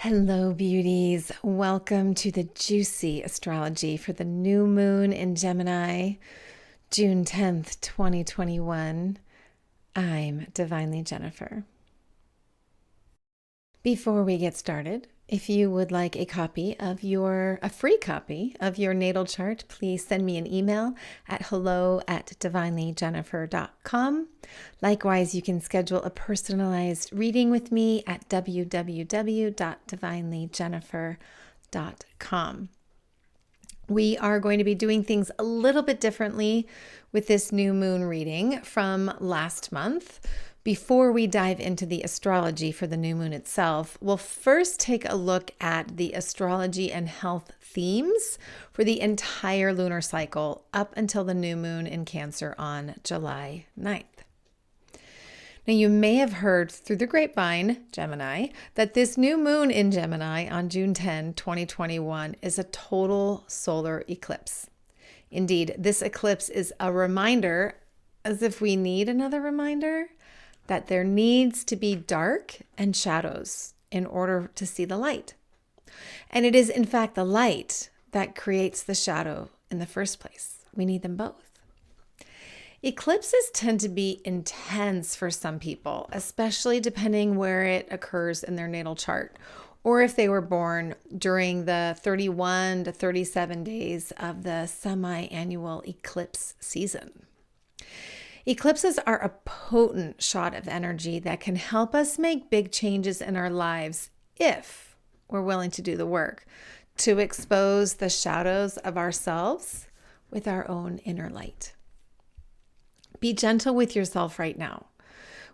Hello, beauties. Welcome to the juicy astrology for the new moon in Gemini, June 10th, 2021. I'm Divinely Jennifer. Before we get started, if you would like a free copy of your natal chart, please send me an email at hello@divinelyjennifer.com. Likewise, you can schedule a personalized reading with me at www.divinelyjennifer.com. We are going to be doing things a little bit differently with this new moon reading from last month. Before we dive into the astrology for the new moon itself, we'll first take a look at the astrology and health themes for the entire lunar cycle up until the new moon in Cancer on July 9th. Now, you may have heard through the grapevine, Gemini, that this new moon in Gemini on June 10, 2021 is a total solar eclipse. Indeed, this eclipse is a reminder, as if we need another reminder, that there needs to be dark and shadows in order to see the light. And it is, in fact, the light that creates the shadow in the first place. We need them both. Eclipses tend to be intense for some people, especially depending where it occurs in their natal chart, or if they were born during the 31 to 37 days of the semi-annual eclipse season. Eclipses are a potent shot of energy that can help us make big changes in our lives if we're willing to do the work to expose the shadows of ourselves with our own inner light. Be gentle with yourself right now.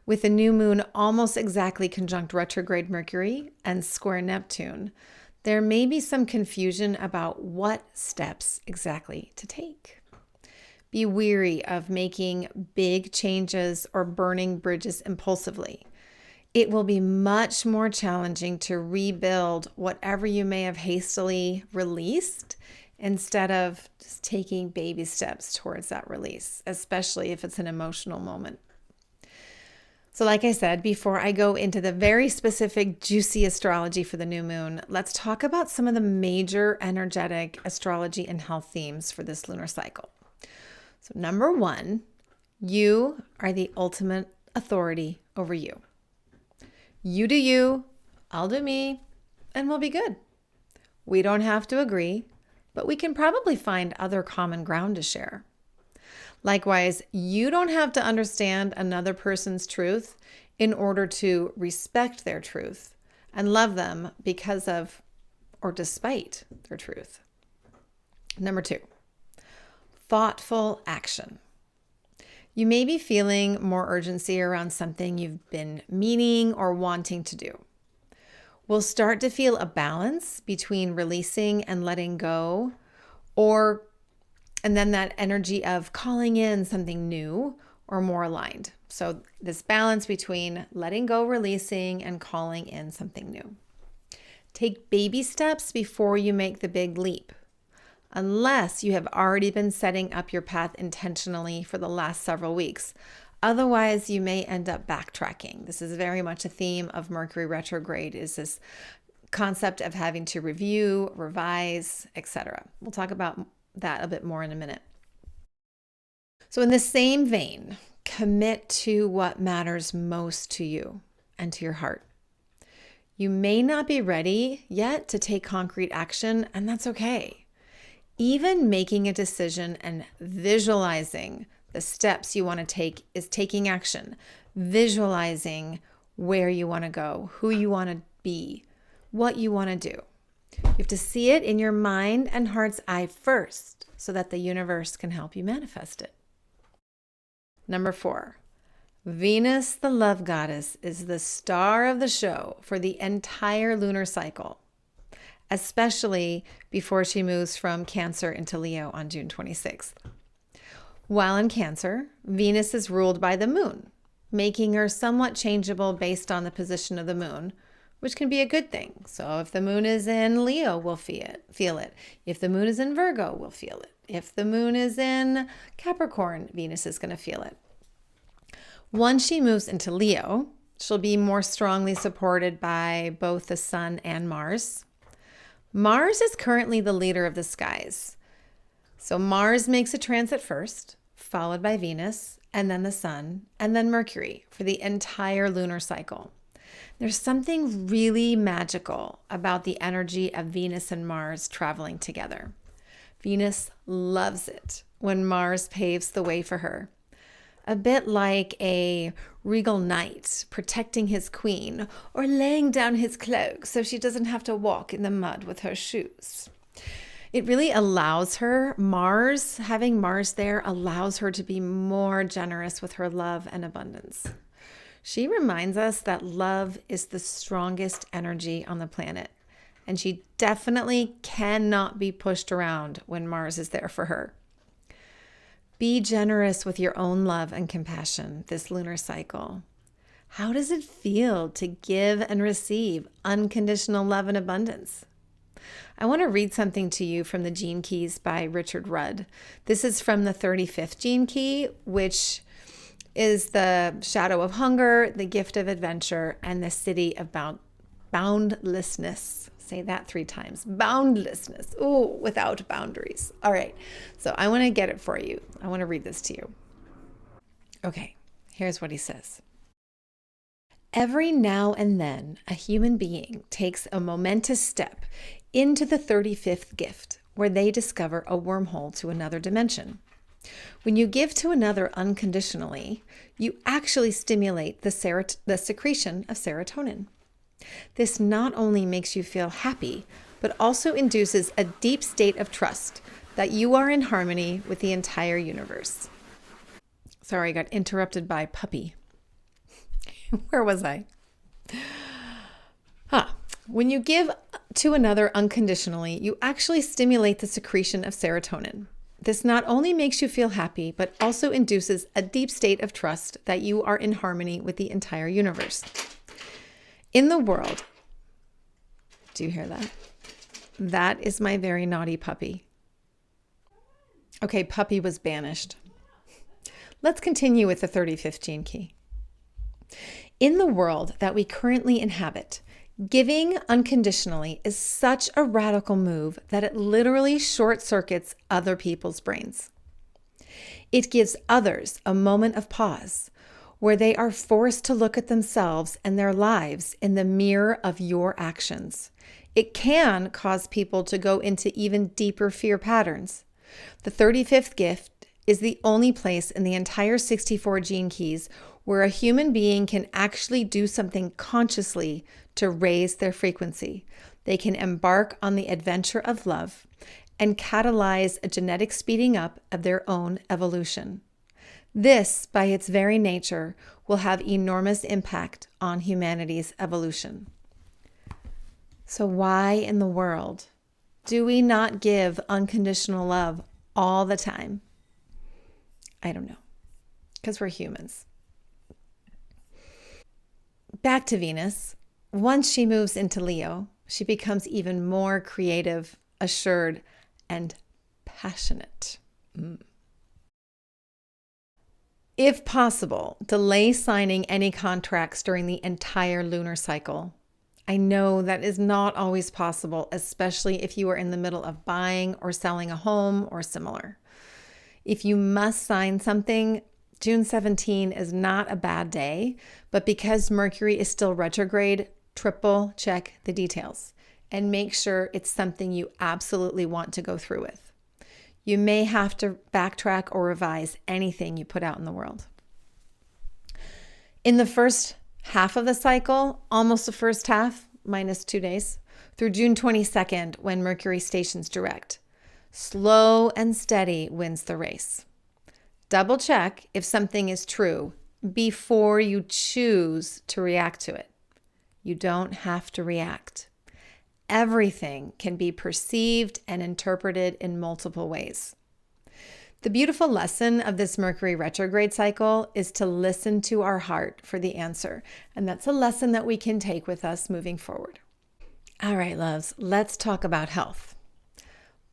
With the new moon almost exactly conjunct retrograde Mercury and square Neptune, there may be some confusion about what steps exactly to take. Be wary of making big changes or burning bridges impulsively. It will be much more challenging to rebuild whatever you may have hastily released instead of just taking baby steps towards that release, especially if it's an emotional moment. So like I said, before I go into the very specific juicy astrology for the new moon, let's talk about some of the major energetic astrology and health themes for this lunar cycle. So number one, you are the ultimate authority over you. You do you, I'll do me, and we'll be good. We don't have to agree, but we can probably find other common ground to share. Likewise, you don't have to understand another person's truth in order to respect their truth and love them because of or despite their truth. Number two, thoughtful action. You may be feeling more urgency around something you've been meaning or wanting to do. We'll start to feel a balance between releasing and letting go, and then that energy of calling in something new or more aligned. So this balance between letting go, releasing, and calling in something new. Take baby steps before you make the big leap, unless you have already been setting up your path intentionally for the last several weeks. Otherwise, you may end up backtracking. This is very much a theme of Mercury retrograde, is this concept of having to review, revise, etc. We'll talk about that a bit more in a minute. So in the same vein, commit to what matters most to you and to your heart. You may not be ready yet to take concrete action, and that's okay. Even making a decision and visualizing the steps you want to take is taking action. Visualizing where you want to go, who you want to be, what you want to do. You have to see it in your mind and heart's eye first so that the universe can help you manifest it. Number four, Venus, the love goddess, is the star of the show for the entire lunar cycle, especially before she moves from Cancer into Leo on June 26th. While in Cancer, Venus is ruled by the moon, making her somewhat changeable based on the position of the moon, which can be a good thing. So if the moon is in Leo, we'll feel it. If the moon is in Virgo, we'll feel it. If the moon is in Capricorn, Venus is going to feel it. Once she moves into Leo, She'll be more strongly supported by both the sun and Mars. Mars is currently the leader of the skies. So Mars makes a transit first, followed by Venus, and then the sun, and then Mercury for the entire lunar cycle. There's something really magical about the energy of Venus and Mars traveling together. Venus loves it when Mars paves the way for her. A bit like a regal knight protecting his queen or laying down his cloak so she doesn't have to walk in the mud with her shoes. It really allows her, having Mars there allows her to be more generous with her love and abundance. She reminds us that love is the strongest energy on the planet, and she definitely cannot be pushed around when Mars is there for her. Be generous with your own love and compassion this lunar cycle. How does it feel to give and receive unconditional love and abundance? I want to read something to you from the Gene Keys by Richard Rudd. This is from the 35th Gene Key, which is the shadow of hunger, the gift of adventure, and the city of boundlessness. Say that 3 times. Boundlessness. Ooh, without boundaries. All right. So I want to get it for you. I want to read this to you. Okay. Here's what he says. Every now and then, a human being takes a momentous step into the 35th gift, where they discover a wormhole to another dimension. When you give to another unconditionally, you actually stimulate the secretion of serotonin. This not only makes you feel happy, but also induces a deep state of trust that you are in harmony with the entire universe. Sorry, I got interrupted by puppy. Where was I? When you give to another unconditionally, you actually stimulate the secretion of serotonin. This not only makes you feel happy, but also induces a deep state of trust that you are in harmony with the entire universe. In the world, do you hear that? That is my very naughty puppy. Okay, puppy was banished. Let's continue with the 35th Gene Key. In the world that we currently inhabit, giving unconditionally is such a radical move that it literally short circuits other people's brains. It gives others a moment of pause, where they are forced to look at themselves and their lives in the mirror of your actions. It can cause people to go into even deeper fear patterns. The 35th gift is the only place in the entire 64 gene keys where a human being can actually do something consciously to raise their frequency. They can embark on the adventure of love and catalyze a genetic speeding up of their own evolution. This, by its very nature, will have enormous impact on humanity's evolution. So why in the world do we not give unconditional love all the time? I don't know. Because we're humans. Back to Venus. Once she moves into Leo, she becomes even more creative, assured, and passionate. If possible, delay signing any contracts during the entire lunar cycle. I know that is not always possible, especially if you are in the middle of buying or selling a home or similar. If you must sign something, June 17 is not a bad day, but because Mercury is still retrograde, triple check the details and make sure it's something you absolutely want to go through with. You may have to backtrack or revise anything you put out in the world. In the first half of the cycle, almost the first half, minus 2 days, through June 22nd, when Mercury stations direct, slow and steady wins the race. Double check if something is true before you choose to react to it. You don't have to react. Everything can be perceived and interpreted in multiple ways. The beautiful lesson of this Mercury retrograde cycle is to listen to our heart for the answer. And that's a lesson that we can take with us moving forward. All right, loves, let's talk about health.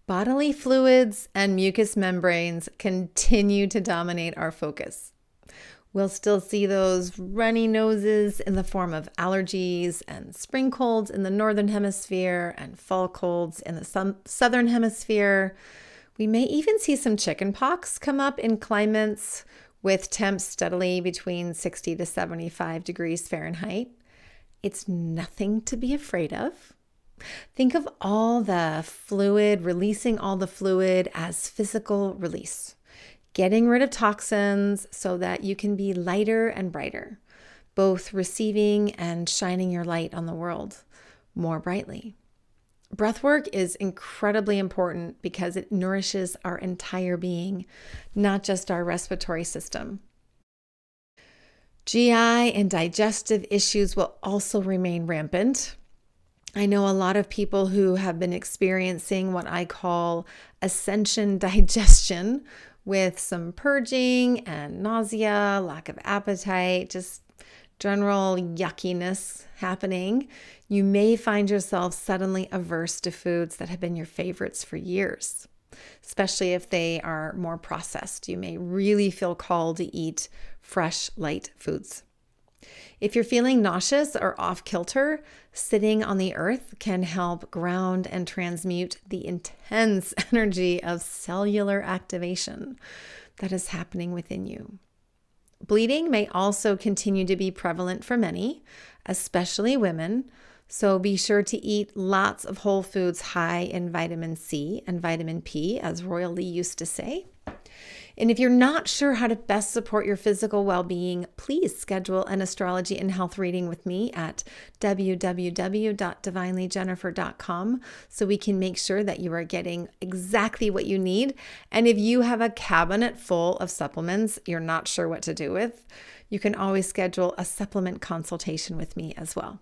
Bodily fluids and mucous membranes continue to dominate our focus. We'll still see those runny noses in the form of allergies and spring colds in the northern hemisphere and fall colds in the southern hemisphere. We may even see some chicken pox come up in climates with temps steadily between 60 to 75 degrees Fahrenheit. It's nothing to be afraid of. Think of all the fluid, releasing all the fluid as physical release, getting rid of toxins so that you can be lighter and brighter, both receiving and shining your light on the world more brightly. Breathwork is incredibly important because it nourishes our entire being, not just our respiratory system. GI and digestive issues will also remain rampant. I know a lot of people who have been experiencing what I call ascension digestion, with some purging and nausea, lack of appetite, just general yuckiness happening. You may find yourself suddenly averse to foods that have been your favorites for years, especially if they are more processed. You may really feel called to eat fresh, light foods. If you're feeling nauseous or off kilter, sitting on the earth can help ground and transmute the intense energy of cellular activation that is happening within you. Bleeding may also continue to be prevalent for many, especially women, so be sure to eat lots of whole foods high in vitamin C and vitamin P, as Royal Lee used to say. And if you're not sure how to best support your physical well-being, please schedule an astrology and health reading with me at www.divinelyjennifer.com so we can make sure that you are getting exactly what you need. And if you have a cabinet full of supplements you're not sure what to do with, you can always schedule a supplement consultation with me as well.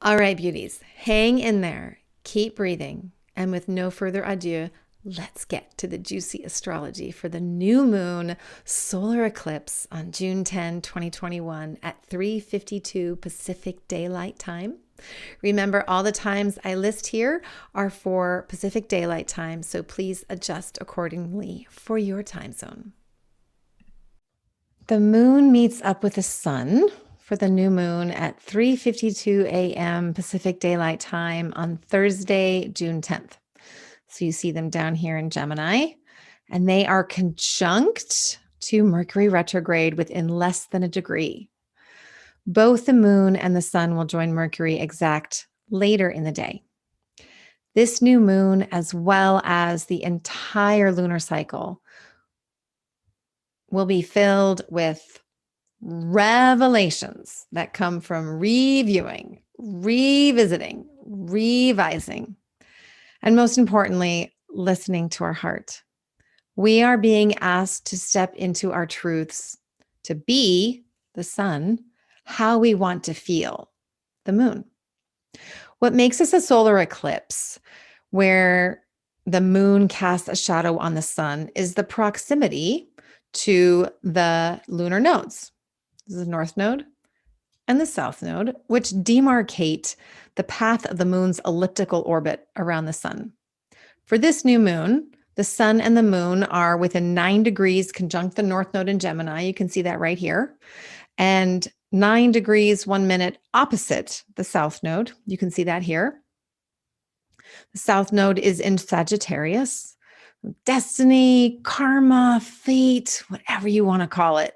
All right, beauties, hang in there, keep breathing, and with no further ado, let's get to the juicy astrology for the new moon solar eclipse on June 10, 2021 at 3:52 Pacific Daylight Time. Remember, all the times I list here are for Pacific Daylight Time, so please adjust accordingly for your time zone. The moon meets up with the sun for the new moon at 3:52 a.m. Pacific Daylight Time on Thursday, June 10th. So you see them down here in Gemini, and they are conjunct to Mercury retrograde within less than a degree. Both the moon and the sun will join Mercury exact later in the day. This new moon, as well as the entire lunar cycle, will be filled with revelations that come from reviewing, revisiting, revising, and most importantly, listening to our heart. We are being asked to step into our truths, to be the sun, how we want to feel the moon. What makes this a solar eclipse, where the moon casts a shadow on the sun, is the proximity to the lunar nodes. This is the north node and the south node, which demarcate the path of the moon's elliptical orbit around the sun. For this new moon, the sun and the moon are within 9 degrees conjunct the north node in Gemini. You can see that right here. And 9 degrees, 1 minute opposite the south node. You can see that here. The south node is in Sagittarius. Destiny, karma, fate, whatever you want to call it.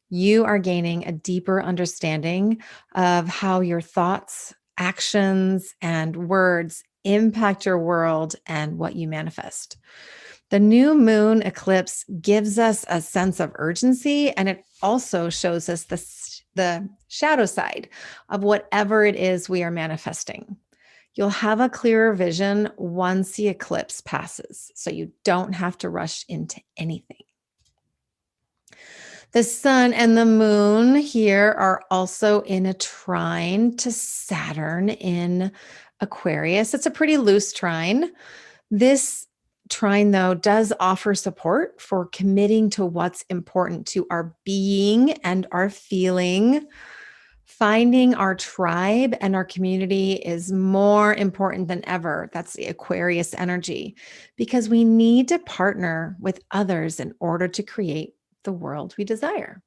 You are gaining a deeper understanding of how your thoughts, actions, and words impact your world and what you manifest. The new moon eclipse gives us a sense of urgency, and it also shows us the shadow side of whatever it is we are manifesting. You'll have a clearer vision once the eclipse passes, so you don't have to rush into anything. The sun and the moon here are also in a trine to Saturn in Aquarius. It's a pretty loose trine. This trine, though, does offer support for committing to what's important to our being and our feeling. Finding our tribe and our community is more important than ever. That's the Aquarius energy, because we need to partner with others in order to create the world we desire.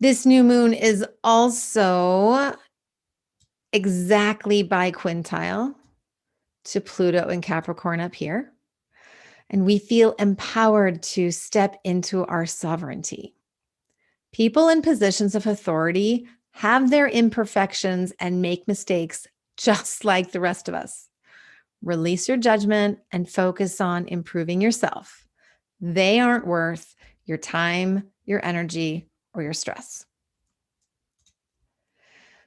This new moon is also exactly biquintile to Pluto in Capricorn up here. And we feel empowered to step into our sovereignty. People in positions of authority have their imperfections and make mistakes just like the rest of us. Release your judgment and focus on improving yourself. They aren't worth your time, your energy, or your stress.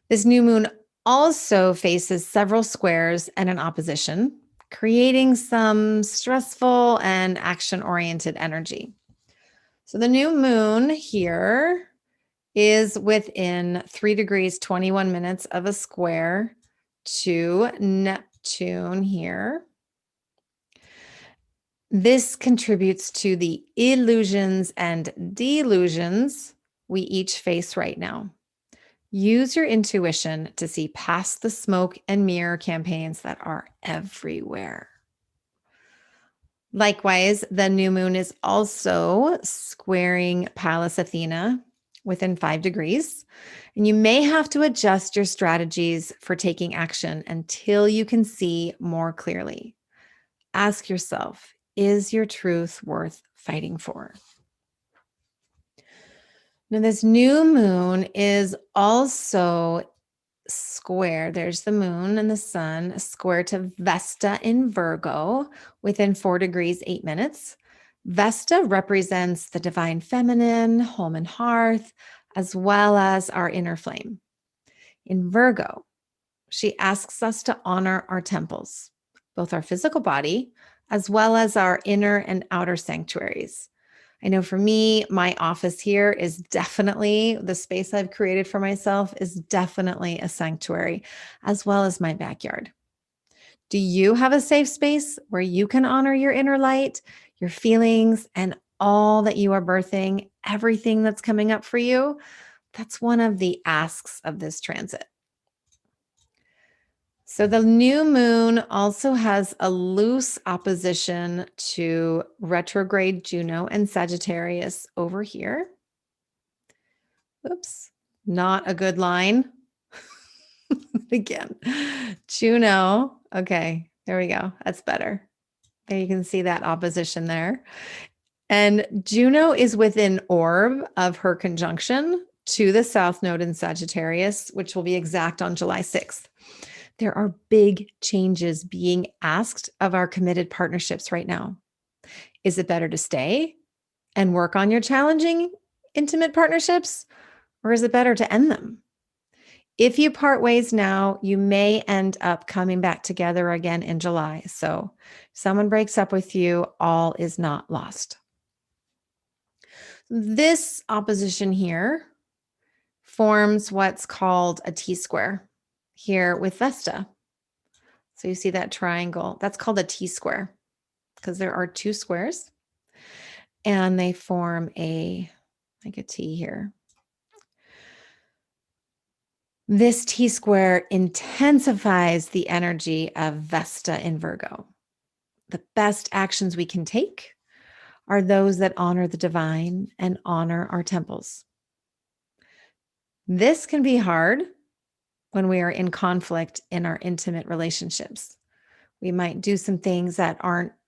This new moon also faces several squares and an opposition, creating some stressful and action-oriented energy. So the new moon here is within 3 degrees, 21 minutes of a square to Neptune here. This contributes to the illusions and delusions we each face right now. Use your intuition to see past the smoke and mirror campaigns that are everywhere. Likewise, the new moon is also squaring Pallas Athena within 5 degrees. And you may have to adjust your strategies for taking action until you can see more clearly. Ask yourself, is your truth worth fighting for? Now, this new moon is also square. There's the moon and the sun, square to Vesta in Virgo within 4 degrees, 8 minutes. Vesta represents the divine feminine, home and hearth, as well as our inner flame. In Virgo, she asks us to honor our temples, both our physical body, as well as our inner and outer sanctuaries. I know for me, my office here is definitely the space I've created for myself is definitely a sanctuary, as well as my backyard. Do you have a safe space where you can honor your inner light, your feelings, and all that you are birthing, everything that's coming up for you? That's one of the asks of this transit. So the new moon also has a loose opposition to retrograde Juno and Sagittarius over here. Oops, not a good line. Again, Juno. Okay, there we go. That's better. There you can see that opposition there. And Juno is within orb of her conjunction to the South Node in Sagittarius, which will be exact on July 6th. There are big changes being asked of our committed partnerships right now. Is it better to stay and work on your challenging intimate partnerships, or is it better to end them? If you part ways now, you may end up coming back together again in July. So if someone breaks up with you, all is not lost. This opposition here forms what's called a T-square here with Vesta. So you see that triangle, that's called a T-square because there are 2 squares and they form like a T here. This T-square intensifies the energy of Vesta in Virgo. The best actions we can take are those that honor the divine and honor our temples. This can be hard when we are in conflict in our intimate relationships. We might do some things that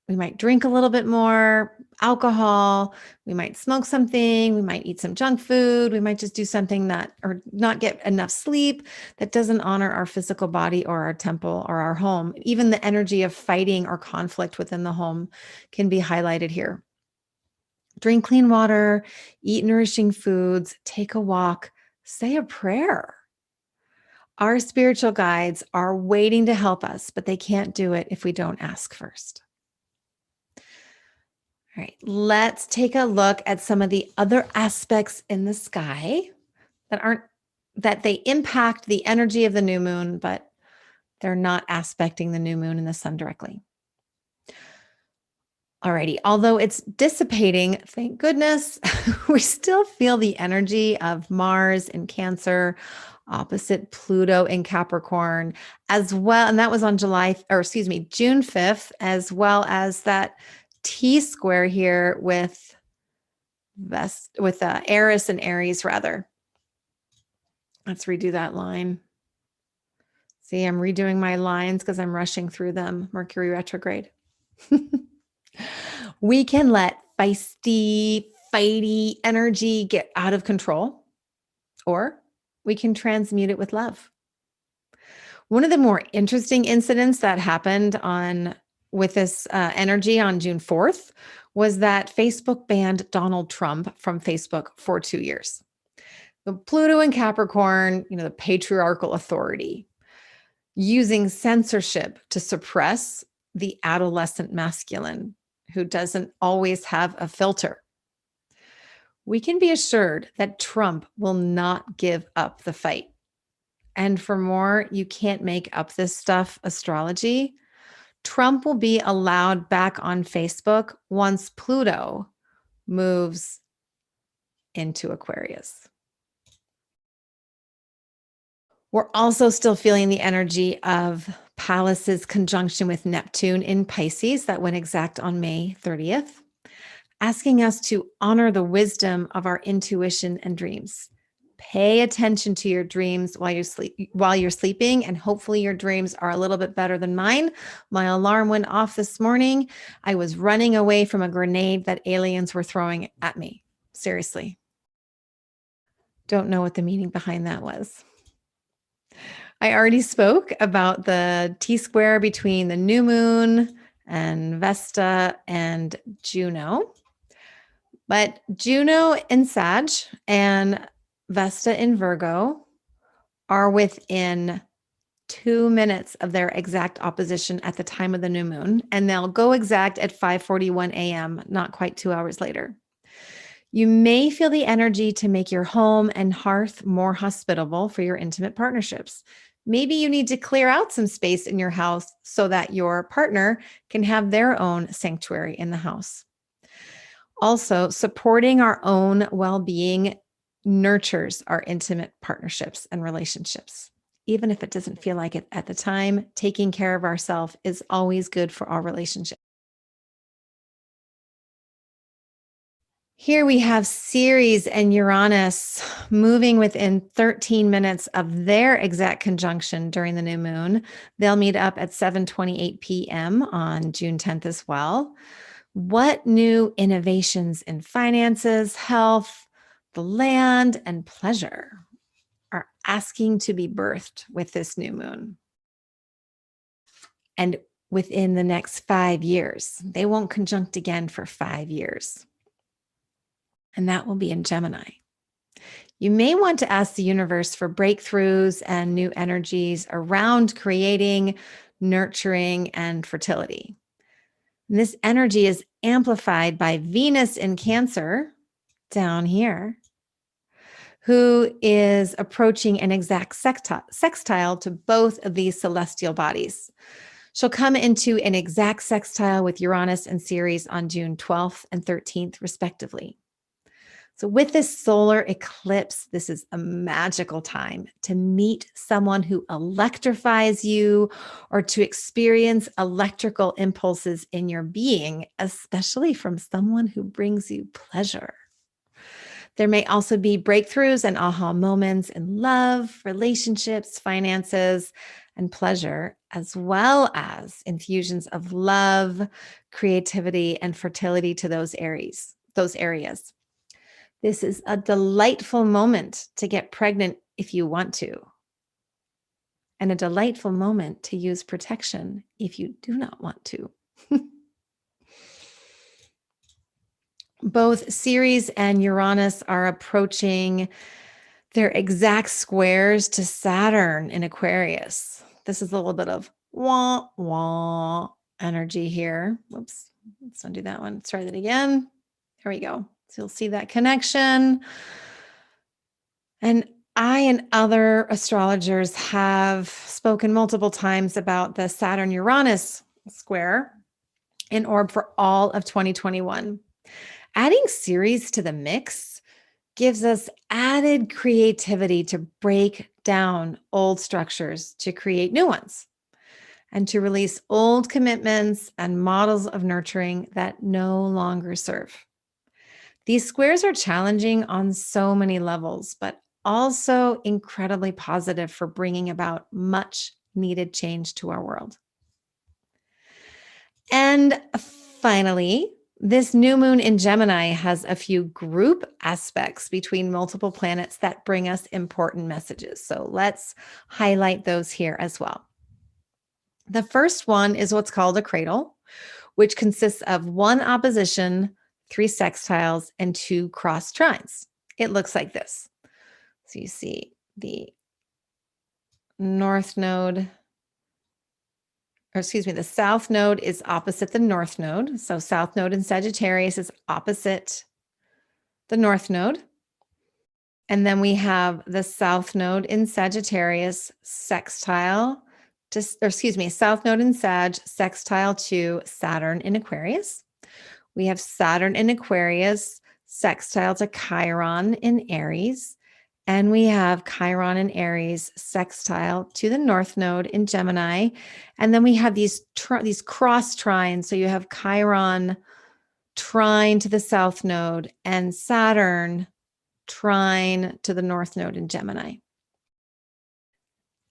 we might drink a little bit more alcohol, we might smoke something, we might eat some junk food, we might just do something or not get enough sleep that doesn't honor our physical body or our temple or our home. Even the energy of fighting or conflict within the home can be highlighted here. Drink clean water, eat nourishing foods, take a walk, say a prayer. Our spiritual guides are waiting to help us, but they can't do it if we don't ask first. All right, let's take a look at some of the other aspects in the sky that they impact the energy of the new moon, but they're not aspecting the new moon and the sun directly. Alrighty, although it's dissipating, thank goodness, we still feel the energy of Mars in Cancer, opposite Pluto in Capricorn, as well. And that was on June 5th, as well as that T-square here with Eris and Aries rather. Let's redo that line. See, I'm redoing my lines because I'm rushing through them. Mercury retrograde. We can let feisty, fighty energy get out of control, or we can transmute it with love. One of the more interesting incidents that happened with this energy on June 4th was that Facebook banned Donald Trump from Facebook for 2 years. The Pluto in Capricorn, the patriarchal authority, using censorship to suppress the adolescent masculine who doesn't always have a filter. We can be assured that Trump will not give up the fight. And for more, you can't make up this stuff, astrology. Trump will be allowed back on Facebook once Pluto moves into Aquarius. We're also still feeling the energy of Pallas's conjunction with Neptune in Pisces that went exact on May 30th, asking us to honor the wisdom of our intuition and dreams. Pay attention to your dreams while you're sleeping, and hopefully your dreams are a little bit better than mine. My alarm went off this morning. I was running away from a grenade that aliens were throwing at me. Seriously. Don't know what the meaning behind that was. I already spoke about the T-square between the new moon and Vesta and Juno. But Juno in Sag and Vesta in Virgo are within 2 minutes of their exact opposition at the time of the new moon, and they'll go exact at 5:41 a.m., not quite 2 hours later. You may feel the energy to make your home and hearth more hospitable for your intimate partnerships. Maybe you need to clear out some space in your house so that your partner can have their own sanctuary in the house. Also, supporting our own well-being nurtures our intimate partnerships and relationships. Even if it doesn't feel like it at the time, taking care of ourselves is always good for our relationship. Here we have Ceres and Uranus moving within 13 minutes of their exact conjunction during the new moon. They'll meet up at 7:28 p.m. on June 10th as well. What new innovations in finances, health, the land, and pleasure are asking to be birthed with this new moon? And within the next 5 years, they won't conjunct again for 5 years. And that will be in Gemini. You may want to ask the universe for breakthroughs and new energies around creating, nurturing, and fertility. And this energy is amplified by Venus in Cancer down here, who is approaching an exact sextile to both of these celestial bodies. She'll come into an exact sextile with Uranus and Ceres on June 12th and 13th, respectively. So with this solar eclipse, this is a magical time to meet someone who electrifies you or to experience electrical impulses in your being, especially from someone who brings you pleasure. There may also be breakthroughs and aha moments in love, relationships, finances, and pleasure, as well as infusions of love, creativity, and fertility to those areas. This is a delightful moment to get pregnant if you want to, and a delightful moment to use protection if you do not want to. Both Ceres and Uranus are approaching their exact squares to Saturn in Aquarius. This is a little bit of wah, wah energy here. Whoops, let's undo that one. Let's try that again. There we go. So you'll see that connection. And I and other astrologers have spoken multiple times about the Saturn-Uranus square in orb for all of 2021. Adding Ceres to the mix gives us added creativity to break down old structures to create new ones and to release old commitments and models of nurturing that no longer serve. These squares are challenging on so many levels, but also incredibly positive for bringing about much needed change to our world. And finally, this new moon in Gemini has a few group aspects between multiple planets that bring us important messages. So let's highlight those here as well. The first one is what's called a cradle, which consists of one opposition, 3 sextiles, and 2 cross trines. It looks like this. So you see the north node, or excuse me, the south node is opposite the north node. So south node in Sagittarius is opposite the north node. And then we have the south node in Sagittarius sextile to, or excuse me, south node in Sag sextile to Saturn in Aquarius. We have Saturn in Aquarius sextile to Chiron in Aries. And we have Chiron in Aries sextile to the north node in Gemini. And then we have these cross trines. So you have Chiron trine to the south node and Saturn trine to the north node in Gemini.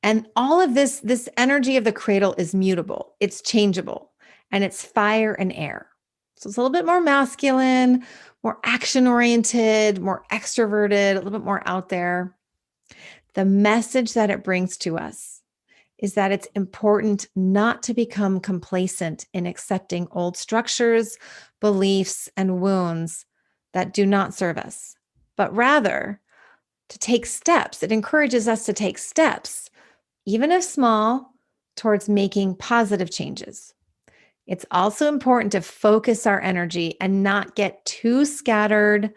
And all of this energy of the cradle is mutable. It's changeable, and it's fire and air. So it's a little bit more masculine, more action-oriented, more extroverted, a little bit more out there. The message that it brings to us is that it's important not to become complacent in accepting old structures, beliefs, and wounds that do not serve us, but rather to take steps. It encourages us to take steps, even if small, towards making positive changes. It's also important to focus our energy and not get too scattered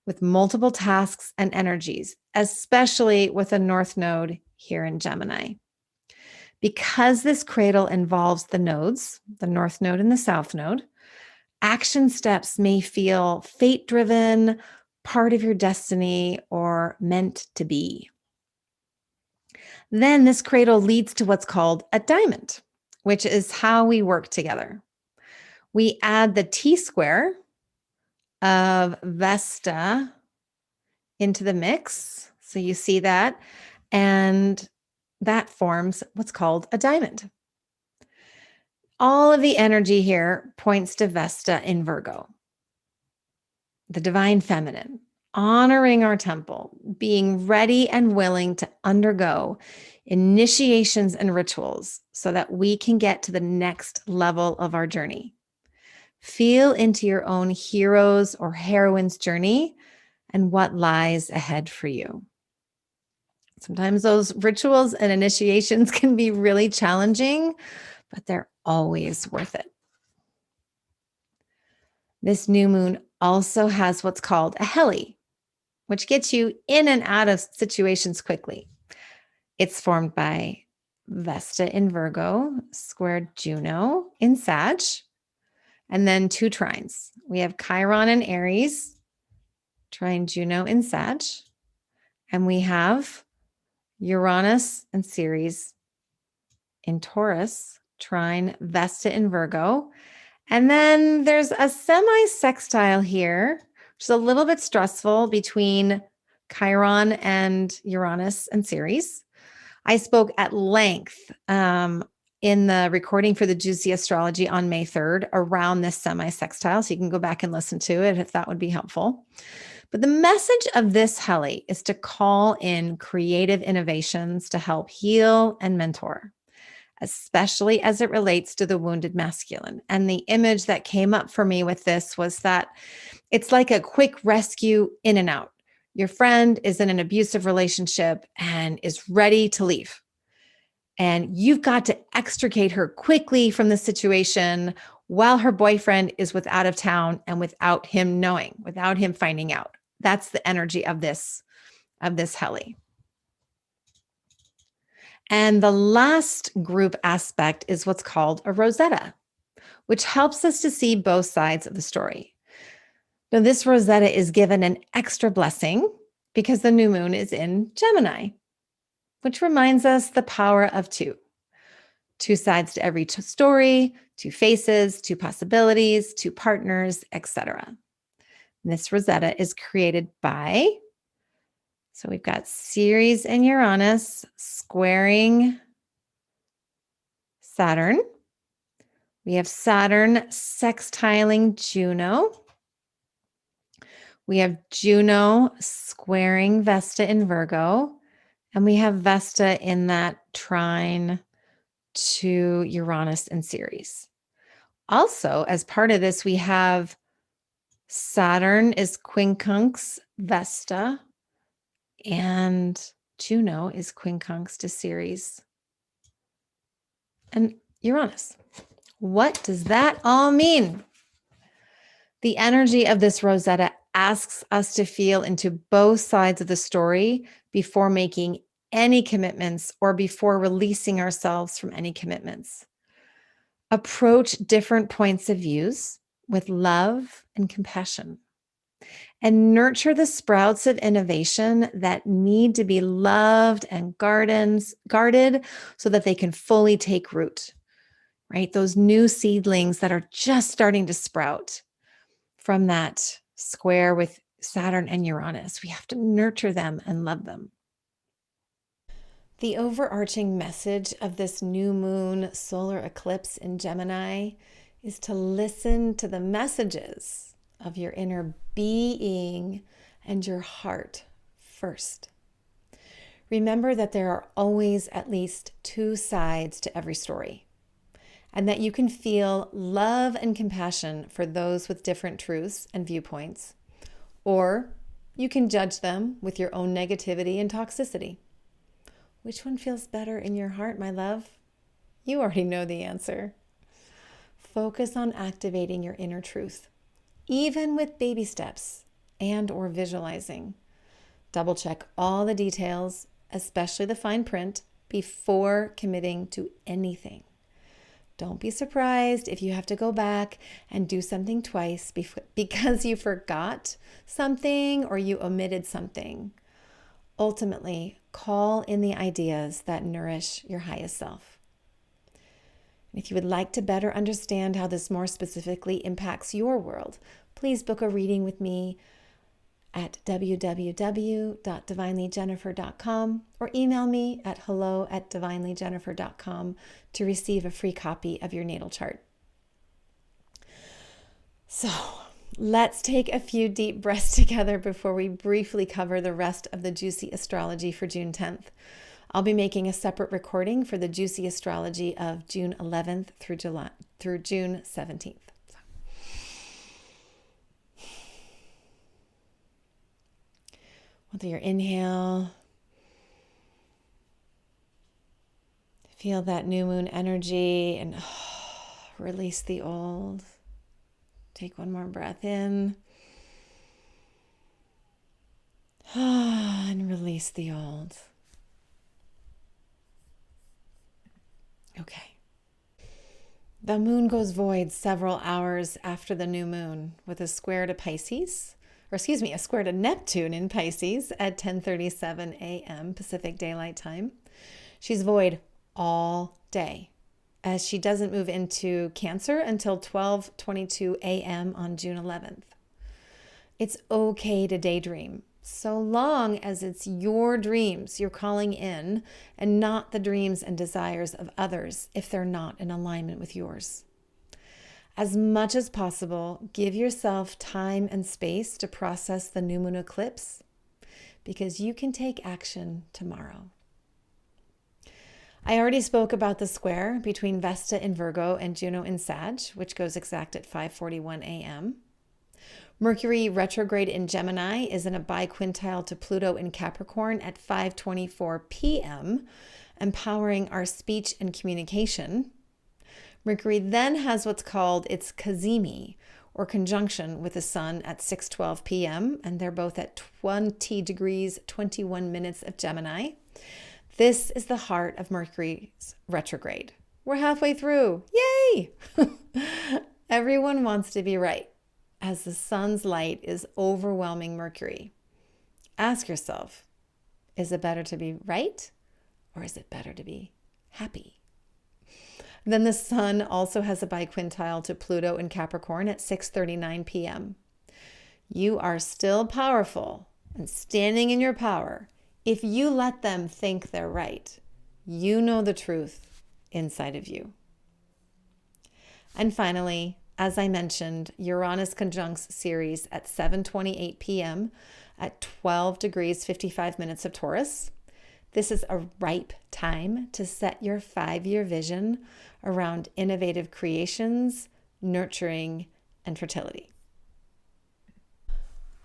with multiple tasks and energies, especially with a north node here in Gemini. Because this cradle involves the nodes, the north node and the south node, action steps may feel fate-driven, part of your destiny, or meant to be. Then this cradle leads to what's called a diamond, which is how we work together. We add the T-square of Vesta into the mix. So you see that, and that forms what's called a diamond. All of the energy here points to Vesta in Virgo, the divine feminine, honoring our temple, being ready and willing to undergo initiations and rituals so that we can get to the next level of our journey. Feel into your own hero's or heroine's journey and what lies ahead for you. Sometimes those rituals and initiations can be really challenging, but they're always worth it. This new moon also has what's called a heli, which gets you in and out of situations quickly. It's formed by Vesta in Virgo, squared Juno in Sag, and then 2 trines. We have Chiron in Aries, trine Juno in Sag, and we have Uranus and Ceres in Taurus, trine Vesta in Virgo. And then there's a semi-sextile here, which is a little bit stressful between Chiron and Uranus and Ceres. I spoke at length in the recording for the Juicy Astrology on May 3rd around this semi-sextile, so you can go back and listen to it if that would be helpful. But the message of this heli is to call in creative innovations to help heal and mentor, especially as it relates to the wounded masculine. And the image that came up for me with this was that it's like a quick rescue in and out. Your friend is in an abusive relationship and is ready to leave. And you've got to extricate her quickly from the situation while her boyfriend is out of town and without him knowing, without him finding out. That's the energy of this heli. And the last group aspect is what's called a Rosetta, which helps us to see both sides of the story. Now, this Rosetta is given an extra blessing because the new moon is in Gemini, which reminds us the power of 2. 2 sides to every story, 2 faces, 2 possibilities, 2 partners, etc. This Rosetta is created by, so we've got Ceres and Uranus squaring Saturn. We have Saturn sextiling Juno. We have Juno squaring Vesta in Virgo. And we have Vesta in that trine to Uranus and Ceres. Also, as part of this, we have Saturn is quincunx Vesta, and Juno is quincunx to Ceres and Uranus. What does that all mean? The energy of this Rosetta asks us to feel into both sides of the story before making any commitments or before releasing ourselves from any commitments. Approach different points of views with love and compassion, and nurture the sprouts of innovation that need to be loved and guarded so that they can fully take root, right? Those new seedlings that are just starting to sprout from that square with Saturn and Uranus. We have to nurture them and love them. The overarching message of this new moon solar eclipse in Gemini is to listen to the messages of your inner being and your heart first. Remember that there are always at least two sides to every story, and that you can feel love and compassion for those with different truths and viewpoints, or you can judge them with your own negativity and toxicity. Which one feels better in your heart, my love? You already know the answer. Focus on activating your inner truth, even with baby steps and or visualizing. Double check all the details, especially the fine print, before committing to anything. Don't be surprised if you have to go back and do something twice because you forgot something or you omitted something. Ultimately, call in the ideas that nourish your highest self. If you would like to better understand how this more specifically impacts your world, please book a reading with me at www.divinelyjennifer.com or email me at hello@divinelyjennifer.com to receive a free copy of your natal chart. So let's take a few deep breaths together before we briefly cover the rest of the juicy astrology for June 10th. I'll be making a separate recording for the juicy astrology of June 11th through June 17th. With your inhale, feel that new moon energy and release the old. Take one more breath in and release the old. Okay. The moon goes void several hours after the new moon with a square to a square to Neptune in Pisces at 10:37 a.m. Pacific Daylight Time. She's void all day, as she doesn't move into Cancer until 12:22 a.m. on June 11th. It's okay to daydream, so long as it's your dreams you're calling in and not the dreams and desires of others if they're not in alignment with yours. As much as possible, give yourself time and space to process the new moon eclipse, because you can take action tomorrow. I already spoke about the square between Vesta in Virgo and Juno in Sag, which goes exact at 5:41 a.m. Mercury retrograde in Gemini is in a biquintile to Pluto in Capricorn at 5:24 p.m., empowering our speech and communication. Mercury then has what's called its cazimi, or conjunction, with the Sun at 6:12 p.m., and they're both at 20 degrees, 21 minutes of Gemini. This is the heart of Mercury's retrograde. We're halfway through. Yay! Everyone wants to be right, as the sun's light is overwhelming Mercury. Ask yourself, is it better to be right, or is it better to be happy? Then the sun also has a biquintile to Pluto in Capricorn at 6:39 p.m. You are still powerful and standing in your power if you let them think they're right. You know the truth inside of you. And finally, as I mentioned, Uranus conjuncts Ceres at 7:28 p.m. at 12 degrees 55 minutes of Taurus. This is a ripe time to set your 5-year vision around innovative creations, nurturing, and fertility.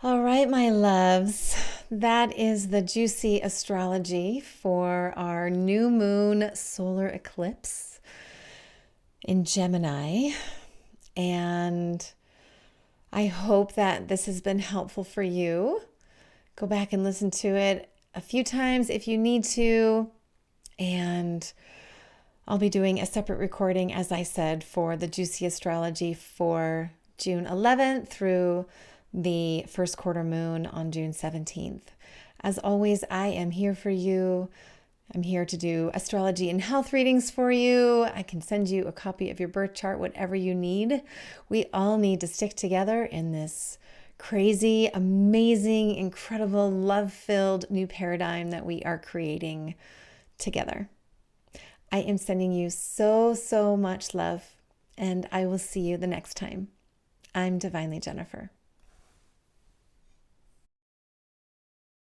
All right, my loves, that is the juicy astrology for our new moon solar eclipse in Gemini. And I hope that this has been helpful for you. Go back and listen to it a few times if you need to. And I'll be doing a separate recording, as I said, for the juicy astrology for June 11th through the first quarter moon on June 17th. As always, I am here for you. I'm here to do astrology and health readings for you. I can send you a copy of your birth chart, whatever you need. We all need to stick together in this crazy, amazing, incredible, love-filled new paradigm that we are creating together. I am sending you so, so much love, and I will see you the next time. I'm Divinely Jennifer.